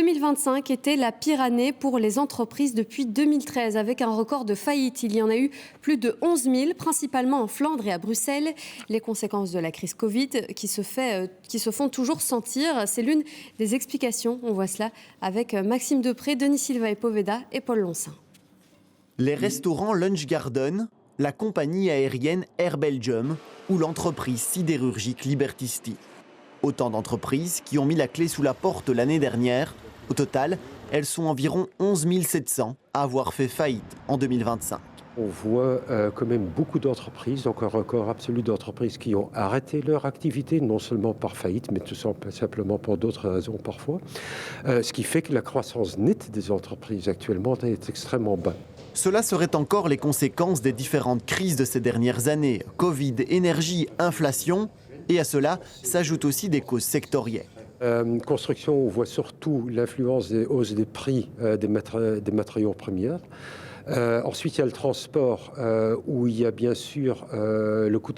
2025 était la pire année pour les entreprises depuis 2013, avec un record de faillites. Il y en a eu plus de 11 000, principalement en Flandre et à Bruxelles. Les conséquences de la crise Covid qui se font toujours sentir. C'est l'une des explications. On voit cela avec Maxime Depré, Denis Silva et Poveda et Paul Loncin. Les restaurants Lunch Garden, la compagnie aérienne Air Belgium ou l'entreprise sidérurgique Liberty Steel. Autant d'entreprises qui ont mis la clé sous la porte l'année dernière. Au total, elles sont environ 11 700 à avoir fait faillite en 2025. On voit quand même beaucoup d'entreprises, donc un record absolu d'entreprises qui ont arrêté leur activité, non seulement par faillite, mais tout simplement pour d'autres raisons parfois. Ce qui fait que la croissance nette des entreprises actuellement est extrêmement basse. Cela serait encore les conséquences des différentes crises de ces dernières années. Covid, énergie, inflation. Et à cela s'ajoutent aussi des causes sectorielles. Construction, on voit surtout l'influence des hausses des prix des matériaux premiers. Ensuite, il y a le transport, où il y a bien sûr le coût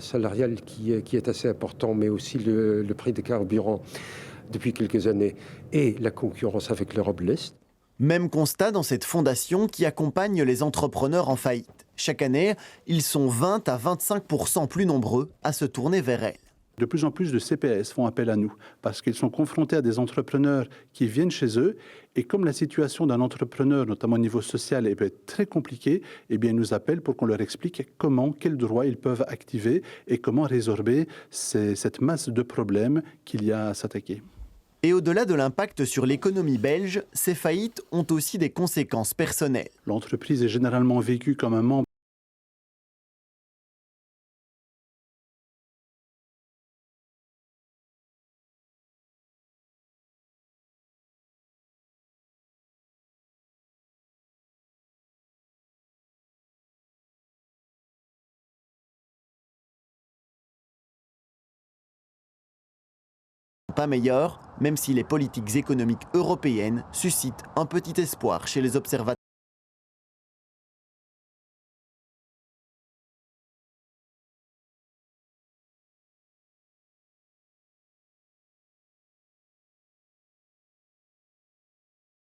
salarial qui est assez important, mais aussi le prix des carburants depuis quelques années et la concurrence avec l'Europe de l'Est. Même constat dans cette fondation qui accompagne les entrepreneurs en faillite. Chaque année, ils sont 20 à 25% plus nombreux à se tourner vers elles. De plus en plus de CPS font appel à nous parce qu'ils sont confrontés à des entrepreneurs qui viennent chez eux et comme la situation d'un entrepreneur, notamment au niveau social, peut être très compliquée, eh bien, ils nous appellent pour qu'on leur explique comment, quels droits ils peuvent activer et comment résorber cette masse de problèmes qu'il y a à s'attaquer. Et au-delà de l'impact sur l'économie belge, ces faillites ont aussi des conséquences personnelles. L'entreprise est généralement vécue comme un membre pas meilleur, même si les politiques économiques européennes suscitent un petit espoir chez les observateurs.